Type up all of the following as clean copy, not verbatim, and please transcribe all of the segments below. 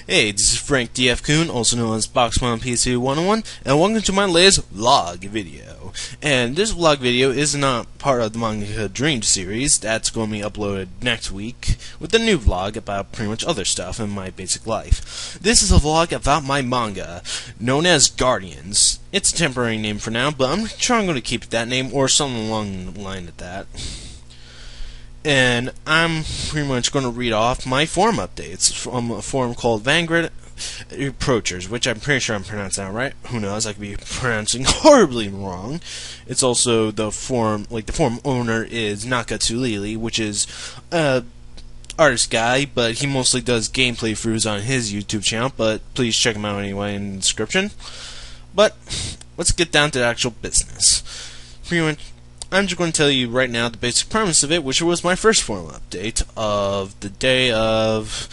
Hey, this is Frank DF Coon, also known as Boxman PC 101, and welcome to my latest vlog video. And this vlog video is not part of the Manga Dream series. That's going to be uploaded next week with a new vlog about pretty much other stuff in my basic life. This is a vlog about my manga, known as Guardians. It's a temporary name for now, but I'm sure I'm going to keep that name or something along the line of that. And I'm pretty much going to read off my forum updates from a forum called Vanguard Approachers, which I'm pretty sure I'm pronouncing that right. Who knows? I could be pronouncing horribly wrong. It's also the forum, the forum owner is Nakatsulili, which is artist guy, but he mostly does gameplay throughs on his YouTube channel. But please check him out anyway in the description. But let's get down to the actual business. Pretty much, I'm just going to tell you right now the basic premise of it, which was my first forum update of the day of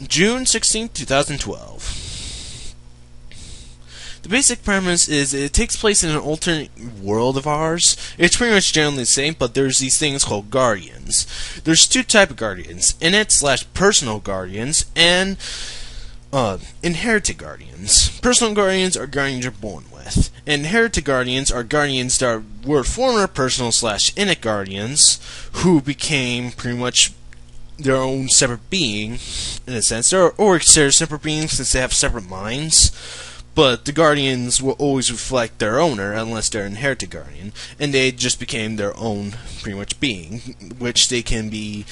June 16, 2012. The basic premise is it takes place in an alternate world of ours. It's pretty much generally the same, but there's these things called Guardians. There's two types of Guardians: innate/personal Guardians and inherited Guardians. Personal Guardians are Guardians you're born with. Inherited Guardians are Guardians that were former personal/innate Guardians who became pretty much their own separate being, in a sense. Or considered separate beings since they have separate minds. But the Guardians will always reflect their owner unless they're inherited Guardian, and they just became their own pretty much being, which they can be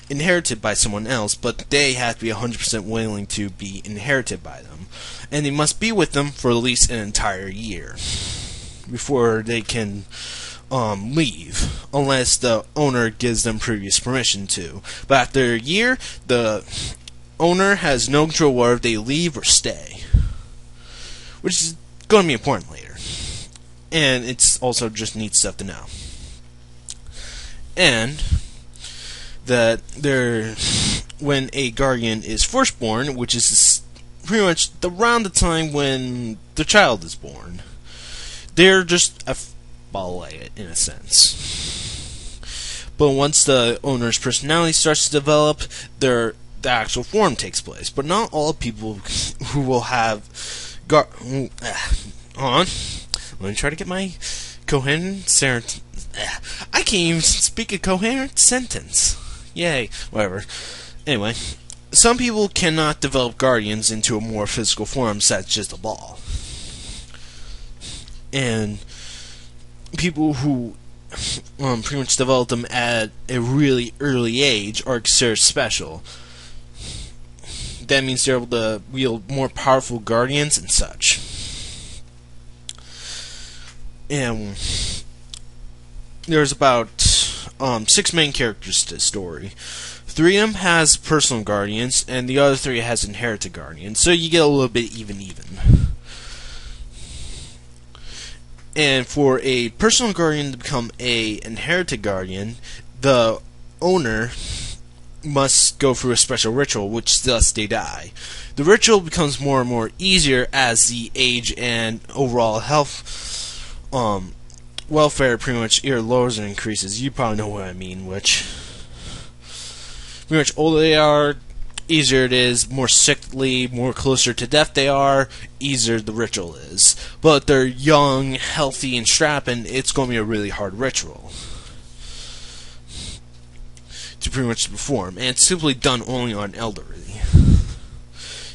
inherited by someone else, but they have to be 100% willing to be inherited by them. And they must be with them for at least an entire year before they can leave, unless the owner gives them previous permission to. But after a year, the owner has no control whether they leave or stay, which is going to be important later. And it's also just neat stuff to know. And that when a Guardian is first born, which is pretty much around the time when the child is born, they're just a ball it in a sense. But once the owner's personality starts to develop, the actual form takes place. But not all people who will have hold on. Let me try to get my coherent I can't even speak a coherent sentence. Yay. Whatever. Anyway, some people cannot develop Guardians into a more physical form such as just a ball. And people who pretty much develop them at a really early age are considered special. That means they're able to wield more powerful Guardians and such. And there's about 6 main characters to the story. 3 of them has personal Guardians, and the other 3 has inherited Guardians. So you get a little bit even. And for a personal Guardian to become a inherited Guardian, the owner must go through a special ritual, which thus they die. The ritual becomes more and more easier as the age and overall health welfare pretty much either lowers and increases. You probably know what I mean, which pretty much older they are, easier it is, more sickly, more closer to death they are, easier the ritual is. But they're young, healthy, and strapping, it's going to be a really hard ritual to pretty much perform, and it's simply done only on elderly.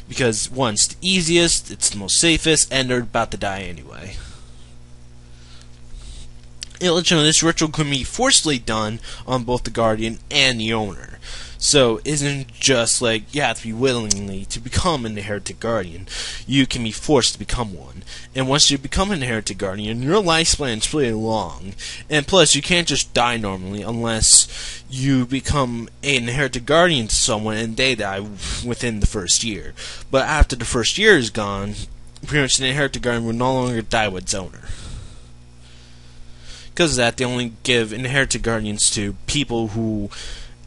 Because, one, it's the easiest, it's the most safest, and they're about to die anyway. And let you know, this ritual can be forcibly done on both the Guardian and the owner. So, it isn't just like you have to be willingly to become an inherited Guardian. You can be forced to become one. And once you become an inherited Guardian, your lifespan is pretty long. And plus, you can't just die normally unless you become an inherited Guardian to someone and they die within the first year. But after the first year is gone, pretty much an inherited Guardian will no longer die with its owner. Because of that, they only give inherited Guardians to people who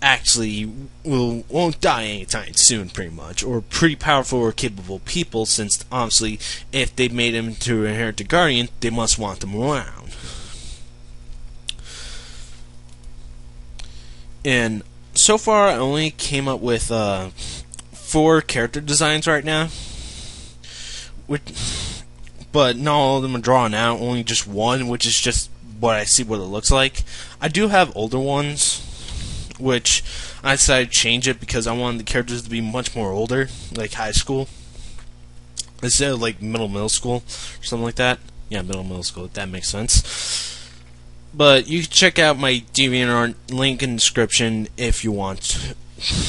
actually won't die anytime soon, pretty much, or pretty powerful or capable people, since obviously if they made him into an inherited Guardian, they must want them around. And so far I only came up with 4 character designs right now, but not all of them are drawn out. Only just one, which is just what I see what it looks like. I do have older ones, which I decided to change it because I wanted the characters to be much more older, like high school, instead of like middle school or something like that. Yeah, middle school, if that makes sense. But you can check out my DeviantArt link in the description if you want to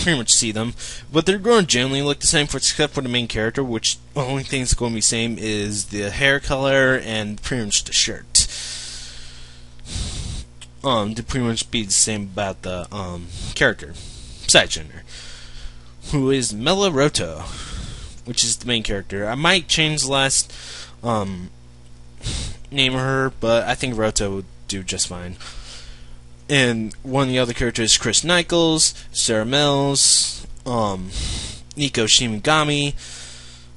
pretty much see them. But they're going to generally look the same except for the main character, which the only thing that's going to be the same is the hair color and pretty much the shirt. To pretty much be the same about the character, side gender, who is Mela Roto, which is the main character. I might change the last name of her, but I think Roto would do just fine. And one of the other characters is Chris Nichols, Sarah Mills, Nico Shimigami,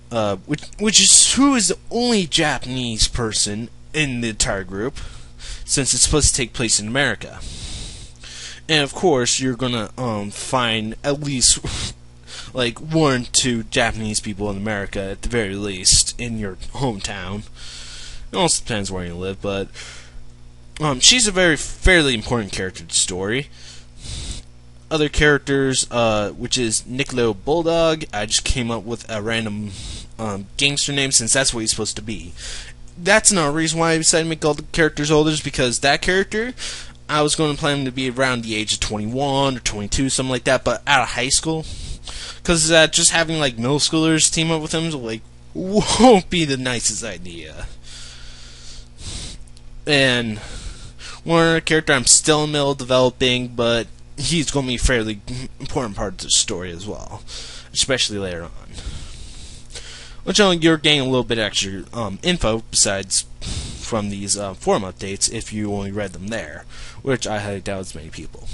who is the only Japanese person in the entire group, since it's supposed to take place in America. And of course, you're gonna find at least like 1 or 2 Japanese people in America at the very least in your hometown. It also depends where you live, but she's a fairly important character to the story. Other characters, which is Niccolo Bulldog. I just came up with a random gangster name since that's what he's supposed to be. That's another reason why I decided to make all the characters older, is because that character, I was going to plan him to be around the age of 21 or 22, something like that, but out of high school. Because just having like middle schoolers team up with him like won't be the nicest idea. And one other character I'm still in the middle of developing, but he's going to be a fairly important part of the story as well, especially later on. Which you're getting a little bit extra info besides from these forum updates if you only read them there, which I highly doubt as many people.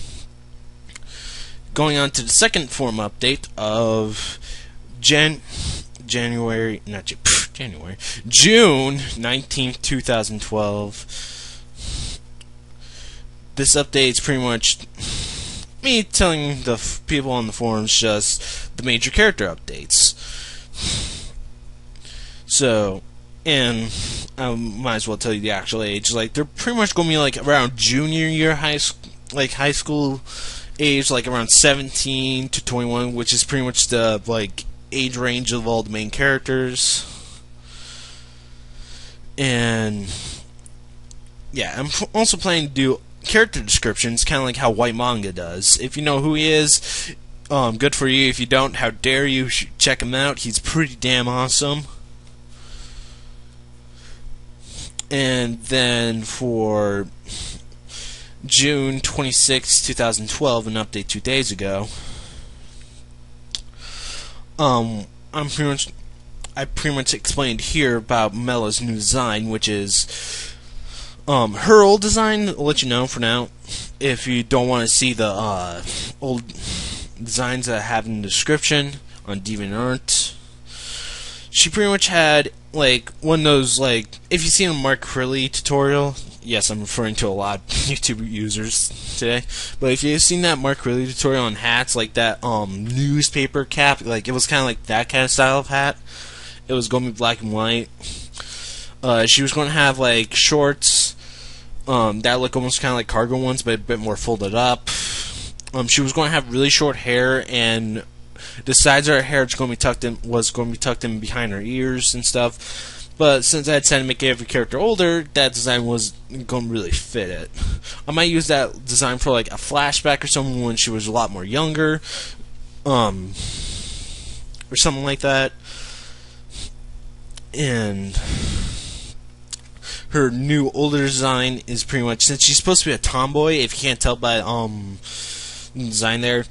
Going on to the second forum update of June 19th, 2012. This update's pretty much me telling the people on the forums just the major character updates. So, and I might as well tell you the actual age. Like, they're pretty much going to be like around junior year high school age, like around 17 to 21, which is pretty much the like age range of all the main characters. And yeah, I'm also planning to do character descriptions, kind of like how White Manga does. If you know who he is, good for you. If you don't, how dare you? Check him out. He's pretty damn awesome. And then for June 26, 2012, an update 2 days ago, I pretty much explained here about Mela's new design, which is her old design. I'll let you know for now. If you don't want to see the old designs that I have in the description on DeviantArt, she pretty much had like one of those, like, if you've seen a Mark Crilly tutorial, yes, I'm referring to a lot of YouTube users today, but if you've seen that Mark Crilly tutorial on hats, like that newspaper cap, like it was kind of like that kind of style of hat. It was going to be black and white. She was going to have like shorts that look almost kind of like cargo ones, but a bit more folded up. She was going to have really short hair, and the sides of her hair was going to be tucked in behind her ears and stuff. But since I decided to make every character older, that design was going to really fit it. I might use that design for like a flashback or something when she was a lot more younger, or something like that. And her new older design is pretty much, since she's supposed to be a tomboy, if you can't tell by the design there,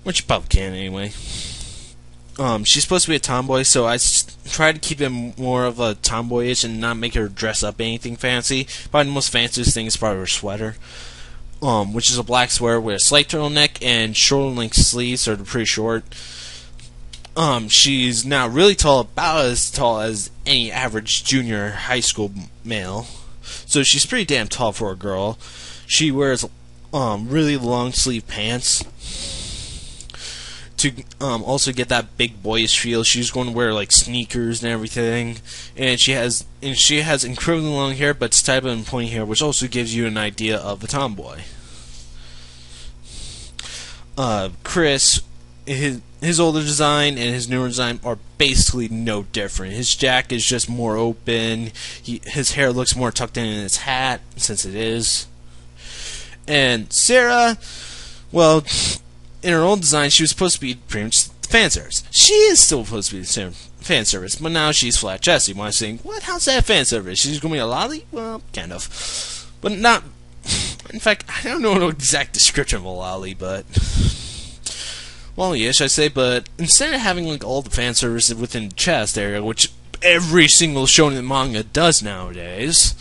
which you probably can anyway. She's supposed to be a tomboy, so I tried to keep it more of a tomboyish and not make her dress up anything fancy. Probably the most fanciest thing is probably her sweater, which is a black sweater with a slight turtleneck and shoulder length sleeves, so they're pretty short. She's now really tall, about as tall as any average junior high school male, so she's pretty damn tall for a girl. She wears really long sleeve pants. to also get that big boyish feel. She's going to wear like sneakers and everything, and she has incredibly long hair, but it's tied up in pointy hair, which also gives you an idea of a tomboy. Chris, his older design and his newer design are basically no different. His jacket is just more open. His hair looks more tucked in his hat, since it is. And Sarah, well, in her old design, she was supposed to be pretty much fan service. She is still supposed to be fan service, but now she's flat chested. You might think, what? How's that fan service? She's going to be a lolly? Well, kind of. But not. In fact, I don't know an exact description of a lolly, but. Well, yes, I say, but instead of having like all the fan service within the chest area, which every single shonen manga does nowadays.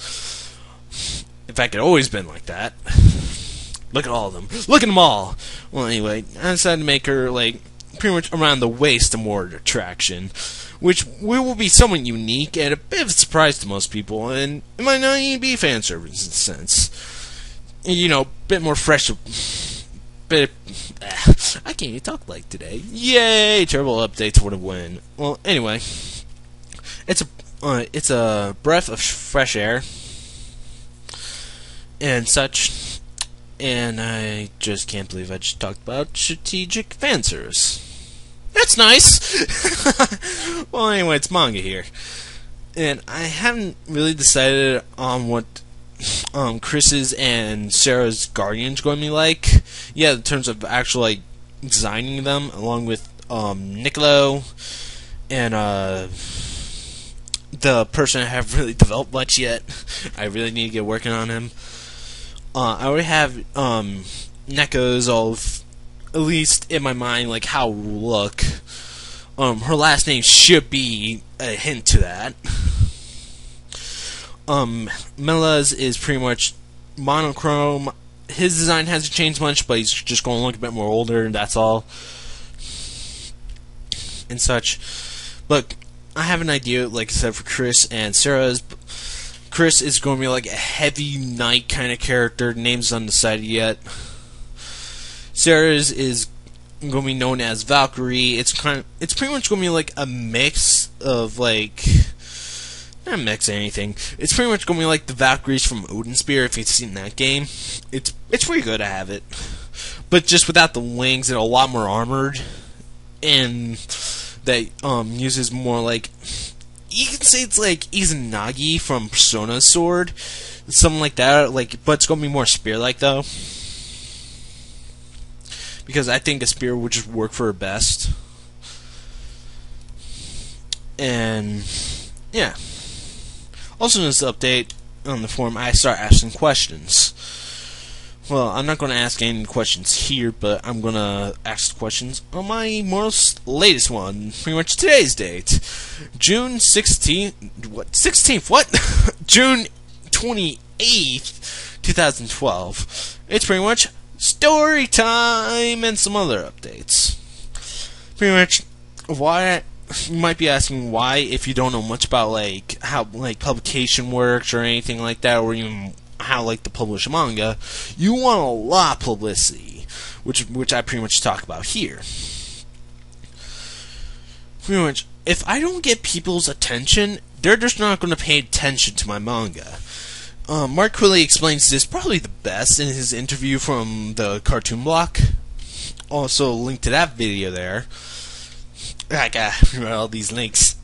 In fact, it's always been like that. Look at all of them. Look at them all! Well, anyway, I decided to make her, like, pretty much around the waist a more attraction, which will be somewhat unique and a bit of a surprise to most people, and it might not even be fan service in a sense. You know, a bit more fresh. I can't even talk like today. Yay! Terrible updates for the win. Well, anyway, it's a breath of fresh air and such. And I just can't believe I just talked about strategic fan service. That's nice! Well, anyway, it's manga here. And I haven't really decided on what Chris's and Sarah's Guardian's going to be like. Yeah, in terms of actual, like, designing them, along with Niccolo and the person I haven't really developed much yet. I really need to get working on him. I already have Neko's of, at least in my mind, like how look. Her last name should be a hint to that. Mela's is pretty much monochrome. His design hasn't changed much, but he's just going to look a bit more older, and that's all. And such. But I have an idea, like I said, for Chris and Sarah's. Chris is going to be like a heavy knight kind of character. Name's undecided yet. Sarah's is going to be known as Valkyrie. It's pretty much going to be like a mix of like, not a mix of anything. It's pretty much going to be like the Valkyries from Odin Spear. If you've seen that game, it's pretty good to have it, but just without the wings and a lot more armored, and that uses more like. You can say it's like Izanagi from Persona's sword, something like that. Like, but it's gonna be more spear-like though, because I think a spear would just work for her best. And yeah. Also, in this update on the forum, I start asking questions. Well, I'm not going to ask any questions here, but I'm going to ask questions on my most latest one. Pretty much today's date. June 16th. What? 16th? What? June 28th, 2012. It's pretty much story time and some other updates. Pretty much why. You might be asking why, if you don't know much about like how like publication works or anything like that, or even how like to publish a manga. You want a lot of publicity, which I pretty much talk about here. Pretty much, if I don't get people's attention, they're just not going to pay attention to my manga. Mark Quilley explains this probably the best in his interview from the Cartoon Block. Also, link to that video there. I got all these links.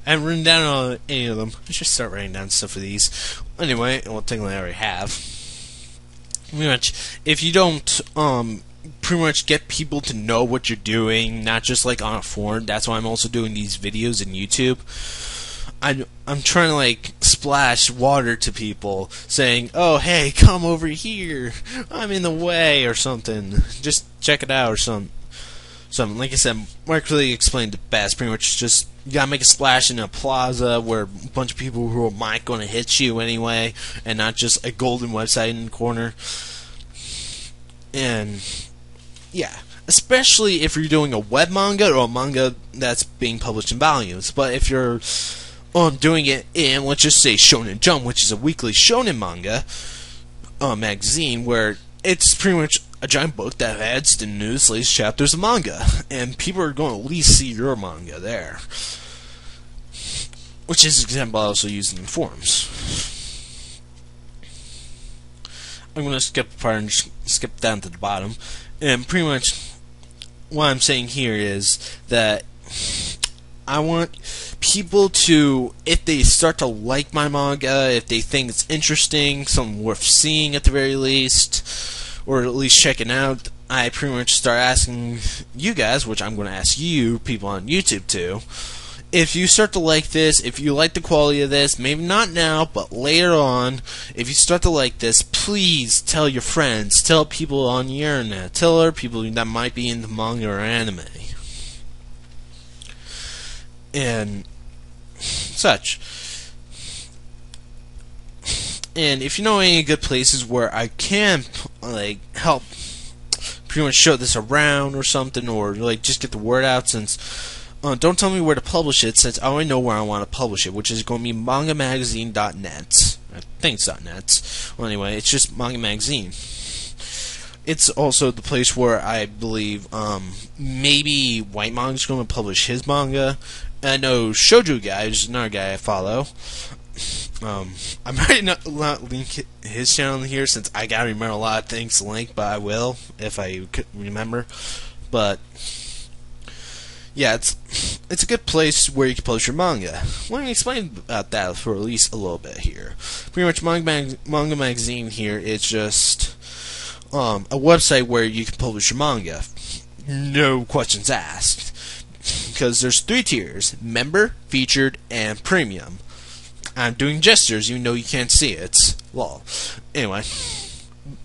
I haven't written down any of them. I should start writing down stuff for these. Anyway, well, technically I already have. Pretty much, if you don't pretty much get people to know what you're doing, not just like on a forum. That's why I'm also doing these videos in YouTube. I'm trying to like splash water to people, saying, "Oh, hey, come over here. I'm in the way," or something. Just check it out, or something. Like I said, Mark really explained it best. Pretty much just, you gotta make a splash in a plaza where a bunch of people who are gonna hit you anyway, and not just a golden website in the corner. And, yeah. Especially if you're doing a web manga or a manga that's being published in volumes. But if you're doing it in, let's just say, Shonen Jump, which is a weekly shonen manga magazine, where it's pretty much a giant book that adds the newest latest chapters of manga, and people are going to at least see your manga there, which is an example I also use in the forums. I'm going to skip a part and just skip down to the bottom, and pretty much what I'm saying here is that I want people to, if they start to like my manga, if they think it's interesting, something worth seeing at the very least, or at least checking out, I pretty much start asking you guys, which I'm going to ask you, people on YouTube too, if you start to like this, if you like the quality of this, maybe not now, but later on, if you start to like this, please tell your friends, tell people on the internet, tell other people that might be into manga or anime, and such. And if you know any good places where I can like help pretty much show this around or something, or like just get the word out, since don't tell me where to publish it, since I already know where I want to publish it, which is going to be mangamagazine.net. I think it's .net. Well, anyway, it's just Manga Magazine. It's also the place where I believe maybe White Manga's going to publish his manga. I know Shoujo Guy, which is another guy I follow. I might not link his channel here, since I gotta remember a lot of things to link, but I will if I could remember. But yeah, it's a good place where you can publish your manga. Let me explain about that for at least a little bit here. Pretty much, Manga Magazine here is just a website where you can publish your manga, no questions asked. Because there's 3 tiers: member, featured, and premium. I'm doing gestures even though you can't see it. Lol. Anyway,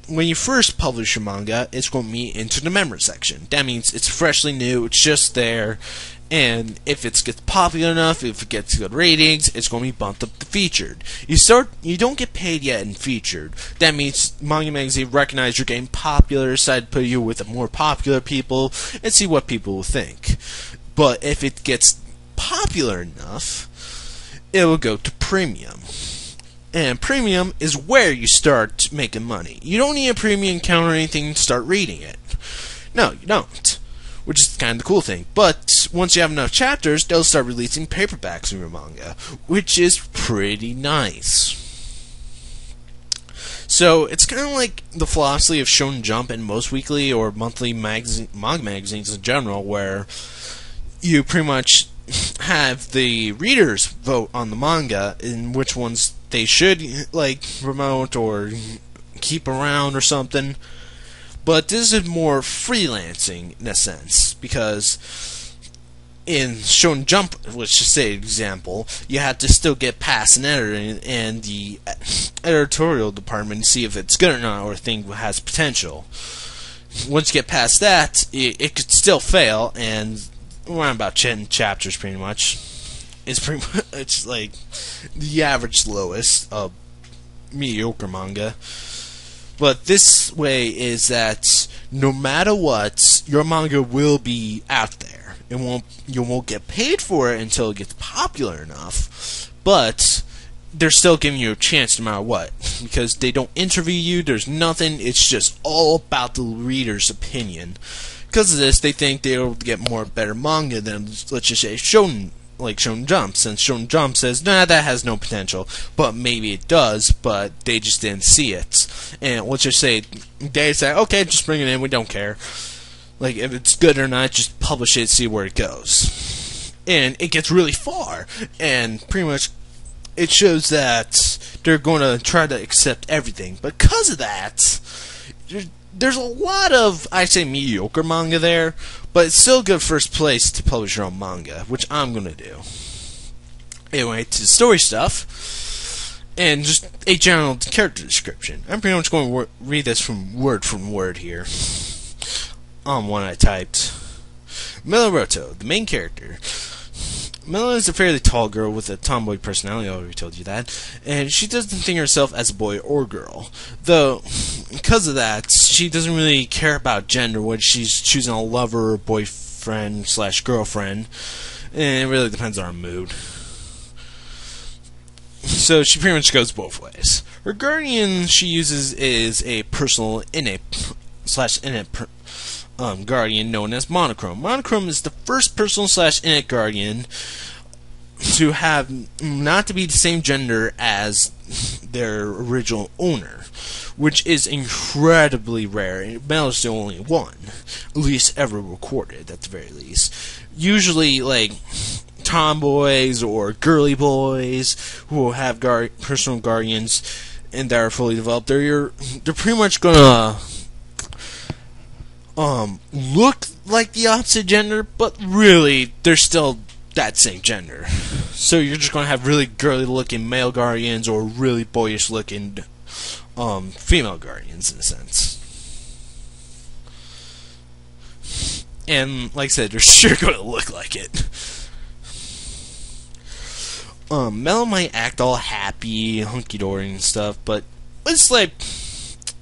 when you first publish your manga, it's going to be into the member section. That means it's freshly new, it's just there, and if it gets popular enough, if it gets good ratings, it's going to be bumped up to featured. You don't get paid yet in featured. That means Manga Magazine recognize you're getting popular, decide to put you with the more popular people, and see what people will think. But if it gets popular enough, it will go to premium. And premium is where you start making money. You don't need a premium account or anything to start reading it. No, you don't. Which is kind of the cool thing. But once you have enough chapters, they'll start releasing paperbacks of your manga, which is pretty nice. So it's kind of like the philosophy of Shonen Jump and most weekly or monthly manga magazines in general, where you pretty much have the readers vote on the manga in which ones they should like promote or keep around or something. But this is more freelancing in a sense, because in Shonen Jump, let's just say example, you have to still get past an editor and the editorial department to see if it's good or not, or thing has potential. Once you get past that, it could still fail, and around about 10 chapters pretty much. It's like the average lowest of mediocre manga. But this way is that no matter what, your manga will be out there. You won't get paid for it until it gets popular enough, but they're still giving you a chance no matter what, because they don't interview you, there's nothing, it's just all about the reader's opinion. Because of this, they think they'll get more better manga than, let's just say, Shonen Jump, since Shonen Jump says, nah, that has no potential, but maybe it does, but they just didn't see it. And let's just say, they say, okay, just bring it in, we don't care. Like, if it's good or not, just publish it, see where it goes. And it gets really far, and pretty much, it shows that they're going to try to accept everything. But because of that, there's a lot of, I say, mediocre manga there, but it's still a good first place to publish your own manga, which I'm going to do. Anyway, to the story stuff, and just a general character description. I'm pretty much going to read this from word here, on one I typed. Miloroto, the main character. Mila is a fairly tall girl with a tomboy personality, I already told you that, and she doesn't think herself as a boy or girl. Though, because of that, she doesn't really care about gender, whether she's choosing a lover or boyfriend / girlfriend, and it really depends on her mood. So she pretty much goes both ways. Her guardian she uses is a personal slash init guardian known as Monochrome. Monochrome is the first personal slash init guardian to have not to be the same gender as their original owner, which is incredibly rare. Mel is the only one, at least ever recorded, at the very least. Usually, like, tomboys or girly boys who have personal guardians and that are fully developed, they're pretty much gonna look like the opposite gender, but really they're still that same gender. So you're just gonna have really girly looking male guardians or really boyish looking female guardians, in a sense. And like I said, they're sure gonna look like it. Mel might act all happy, hunky-dory and stuff, but it's like,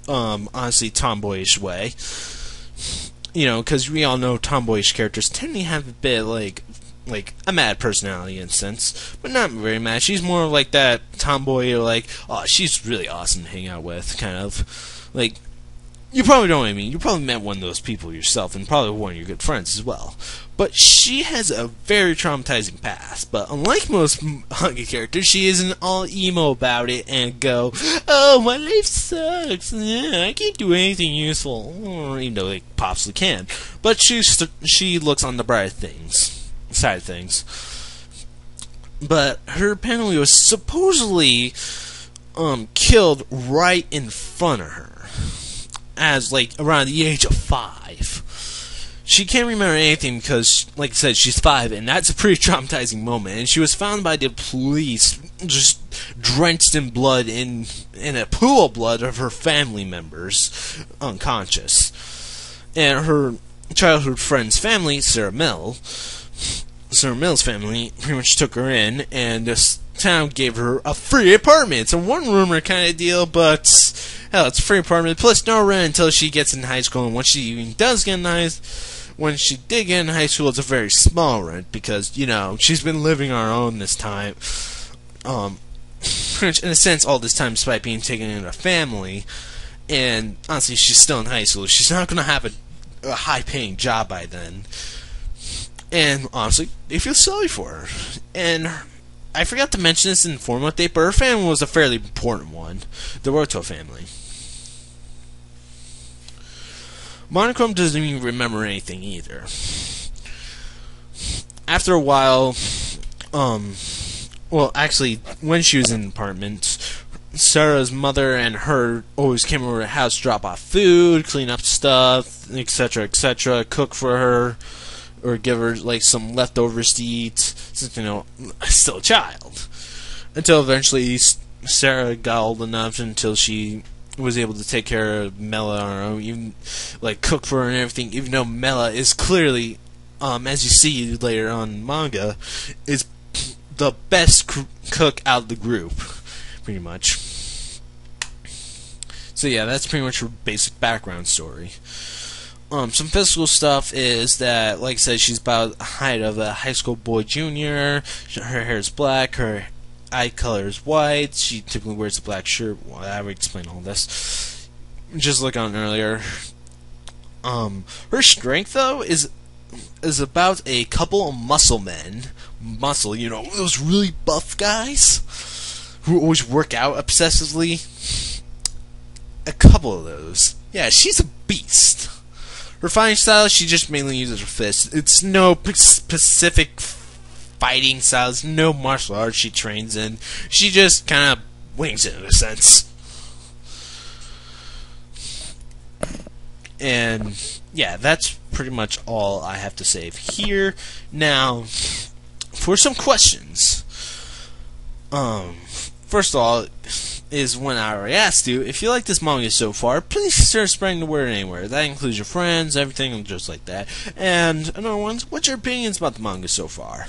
honestly, tomboyish way. You know, because we all know tomboyish characters tend to have a bit like a mad personality in a sense, but not very mad. She's more like that tomboy, like, oh, she's really awesome to hang out with, kind of. Like, you probably know what I mean. You probably met one of those people yourself, and probably one of your good friends as well. But she has a very traumatizing past. But unlike most manga characters, she isn't all emo about it and go, "Oh, my life sucks. Yeah, I can't do anything useful." Even though they possibly can. But she looks on the bright side of things. But her family was supposedly killed right in front of her, as like around the age of 5. She can't remember anything because, like I said, she's 5, and that's a pretty traumatizing moment. And she was found by the police just drenched in blood in a pool of blood of her family members, unconscious. And her childhood friend's family, Sarah Mill's family, pretty much took her in, and this town gave her a free apartment. It's a one-roomer kind of deal, but hell, it's a free apartment plus no rent until she gets in high school. And once she even does get in when she did get in high school, it's a very small rent because, you know, she's been living on her own this time. Pretty much in a sense, all this time, despite being taken in a family. And honestly, she's still in high school. She's not going to have a high-paying job by then. And honestly, they feel sorry for her. And I forgot to mention this in the forum update, but her family was a fairly important one. The Roto family. Monochrome doesn't even remember anything either. After a while, well, actually, when she was in the apartment, Sarah's mother and her always came over to the house, drop off food, clean up stuff, etc., etc., cook for her, or give her, like, some leftovers to eat, since, you know, still a child. Until eventually Sarah got old enough until she was able to take care of Mela on her own, even, like, cook for her and everything, even though Mela is clearly, as you see later on in manga, is the best cook out of the group, pretty much. So yeah, that's pretty much her basic background story. Some physical stuff is that, like I said, she's about the height of a high school boy junior. Her hair is black. Her eye color is white. She typically wears a black shirt. Well, I already explained all this. Just look on earlier. Her strength, though, is about a couple of muscle men. Muscle, you know, those really buff guys who always work out obsessively. A couple of those. Yeah, she's a beast. Her fighting style, she just mainly uses her fists. It's no specific fighting styles, no martial arts she trains in. She just kind of wings it in a sense. And yeah, that's pretty much all I have to say here. Now, for some questions. First of all, is one I already asked you. If you like this manga so far, please start spreading the word anywhere. That includes your friends, everything just like that. And another one, what's your opinions about the manga so far?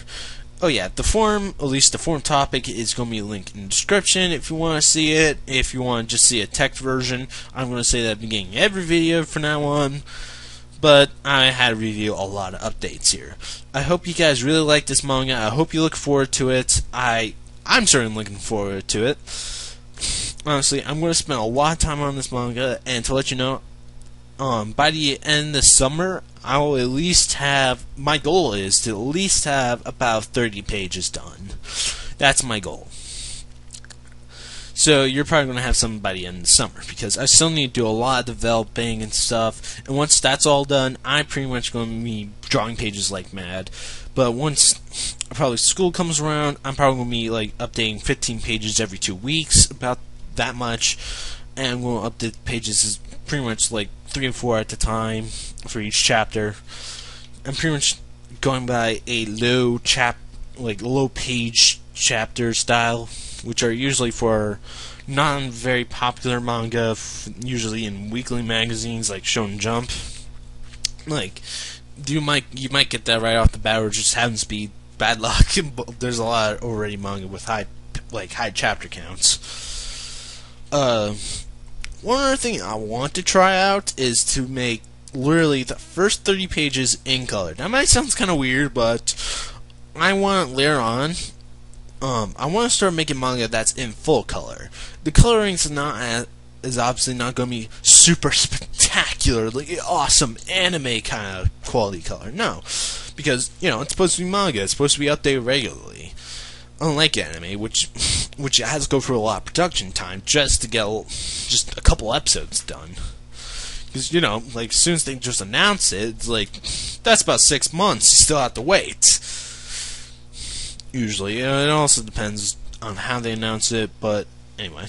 Oh yeah, the forum, at least the forum topic, is going to be linked in the description if you want to see it. If you want to just see a text version, I'm going to say that at the beginning of every video from now on. But I had to review a lot of updates here. I hope you guys really like this manga. I hope you look forward to it. I'm certainly looking forward to it. Honestly, I'm going to spend a lot of time on this manga, and to let you know, by the end of the summer, I will at least have, my goal is to at least have about 30 pages done. That's my goal. So you're probably going to have some by the end of the summer, because I still need to do a lot of developing and stuff, and once that's all done, I'm pretty much going to be drawing pages like mad. But once probably school comes around, I'm probably going to be like updating 15 pages every 2 weeks, about that much, and I'm going to update pages pretty much like 3 or 4 at a time for each chapter. I'm pretty much going by a low page chapter style, which are usually for non-very popular manga, usually in weekly magazines like Shonen Jump. Like, you might get that right off the bat, or just happens to be bad luck. There's a lot already manga with high chapter counts. One other thing I want to try out is to make literally the first 30 pages in color. That might sound kind of weird, but I want later on. I want to start making manga that's in full color. The coloring's is obviously not going to be super spectacular, like awesome anime kind of quality color. No, because it's supposed to be manga. It's supposed to be updated regularly. Unlike anime, which has to go through a lot of production time just to get just a couple episodes done. Because like as soon as they just announce it, it's like that's about 6 months. You still have to wait. Usually, it also depends on how they announce it, but anyway.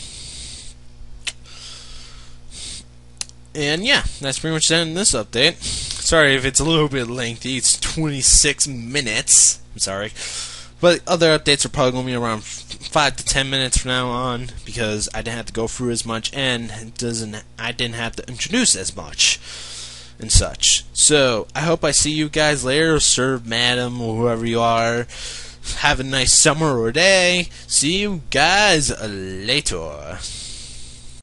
And yeah, that's pretty much the end of this update. Sorry if it's a little bit lengthy, it's 26 minutes. I'm sorry. But other updates are probably going to be around 5 to 10 minutes from now on, because I didn't have to go through as much, and I didn't have to introduce as much and such. So, I hope I see you guys later, Sir, Madam, or whoever you are. Have a nice summer or day. See you guys later.